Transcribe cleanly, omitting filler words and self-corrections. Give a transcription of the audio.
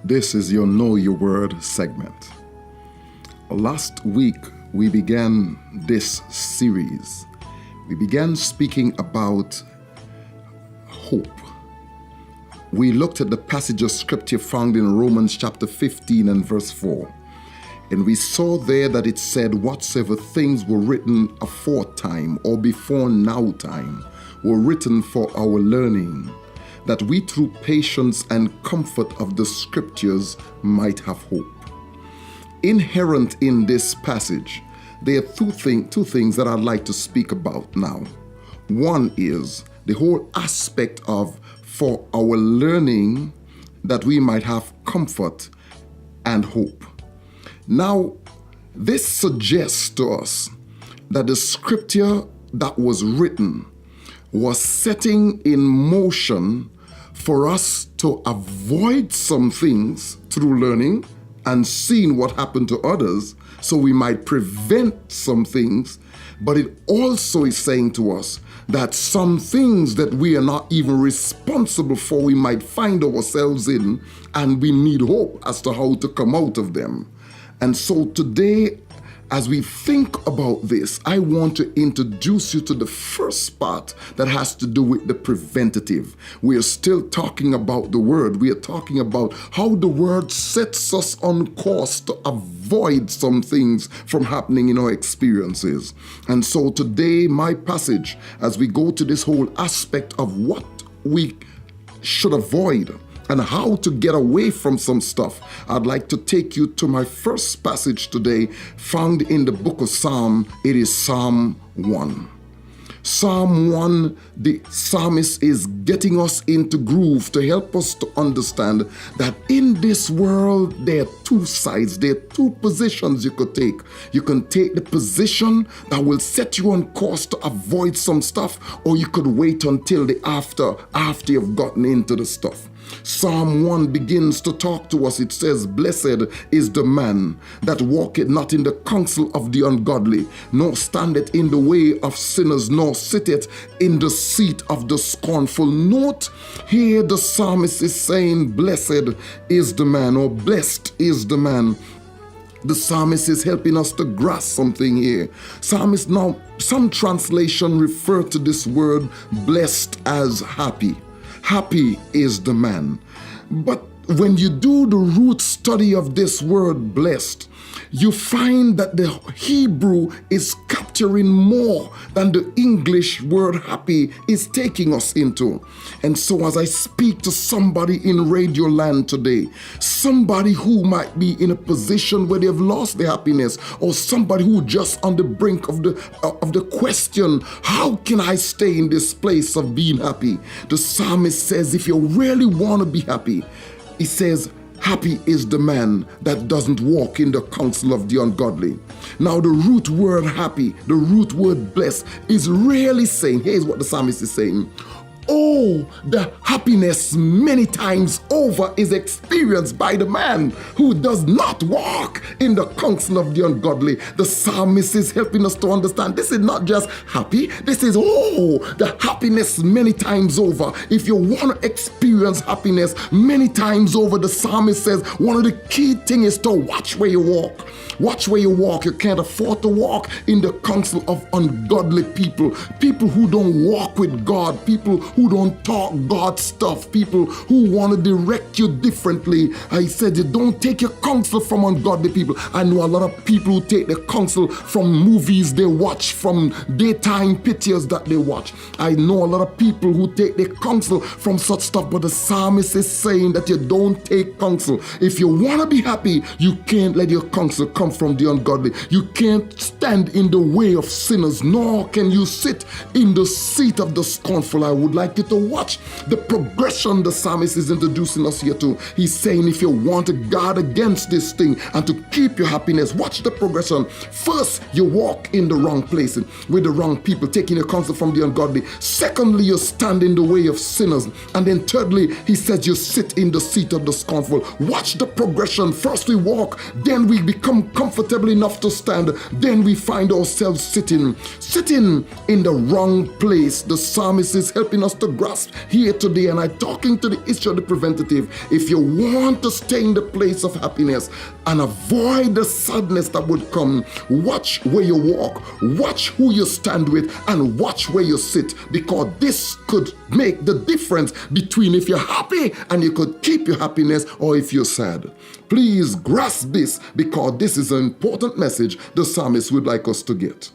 This is your Know Your Word segment. Last week, we began this series. We began speaking about hope. We looked at the passage of scripture found in Romans chapter 15 and verse 4. And we saw there that it said, whatsoever things were written aforetime or before now time were written for our learning, that we through patience and comfort of the scriptures might have hope. Inherent in this passage, there are two things that I'd like to speak about now. One is the whole aspect of for our learning that we might have comfort and hope. Now, this suggests to us that the scripture that was written was setting in motion for us to avoid some things through learning and seeing what happened to others so we might prevent some things. But it also is saying to us that some things that we are not even responsible for, we might find ourselves in, and we need hope as to how to come out of them. And so today, as we think about this, I want to introduce you to the first part that has to do with the preventative. We are still talking about the word. We are talking about how the word sets us on course to avoid some things from happening in our experiences. And so today, my passage, as we go to this whole aspect of what we should avoid and how to get away from some stuff, I'd like to take you to my first passage today, found in the book of Psalm. It is Psalm 1. Psalm 1, the psalmist is getting us into groove to help us to understand that in this world, there are two sides, there are two positions you could take. You can take the position that will set you on course to avoid some stuff, or you could wait until the after you've gotten into the stuff. Psalm 1 begins to talk to us. It says, blessed is the man that walketh not in the counsel of the ungodly, nor standeth in the way of sinners, nor sitteth in the seat of the scornful. Note here the psalmist is saying, blessed is the man, or blessed is the man. The psalmist is helping us to grasp something here. Psalmist, now, some translation refer to this word blessed as happy. Happy is the man. But when you do the root study of this word blessed, you find that the Hebrew is capturing more than the English word happy is taking us into. And so as I speak to somebody in Radio Land today, somebody who might be in a position where they've lost their happiness, or somebody who just on the brink of the question, how can I stay in this place of being happy? The psalmist says, if you really want to be happy, he says, happy is the man that doesn't walk in the counsel of the ungodly. Now, the root word happy, the root word blessed, is really saying, here's what the psalmist is saying, oh, the happiness many times over is experienced by the man who does not walk in the counsel of the ungodly. The psalmist is helping us to understand this is not just happy, this is, oh, the happiness many times over. If you want to experience happiness many times over, the psalmist says one of the key things is to watch where you walk. Watch where you walk. You can't afford to walk in the counsel of ungodly people. People who don't walk with God. People who don't talk God stuff. People who want to direct you differently. I said you don't take your counsel from ungodly people. I know a lot of people who take their counsel from movies they watch, from daytime pictures that they watch. I know a lot of people who take their counsel from such stuff, but the psalmist is saying that you don't take counsel. If you want to be happy, you can't let your counsel come from the ungodly. You can't stand in the way of sinners, nor can you sit in the seat of the scornful. I would like you to watch the progression the psalmist is introducing us here to. He's saying if you want to guard against this thing and to keep your happiness, watch the progression. First, you walk in the wrong place with the wrong people, taking your counsel from the ungodly. Secondly, you stand in the way of sinners. And then thirdly, he says you sit in the seat of the scornful. Watch the progression. First we walk, then we become comfortable enough to stand, then we find ourselves sitting in the wrong place. The psalmist is helping us to grasp here today, and I'm talking to the issue of the preventative. If you want to stay in the place of happiness and avoid the sadness that would come, watch where you walk, watch who you stand with, and watch where you sit, because this could make the difference between if you're happy and you could keep your happiness, or if you're sad. Please grasp this, because this is an important message the psalmist would like us to get.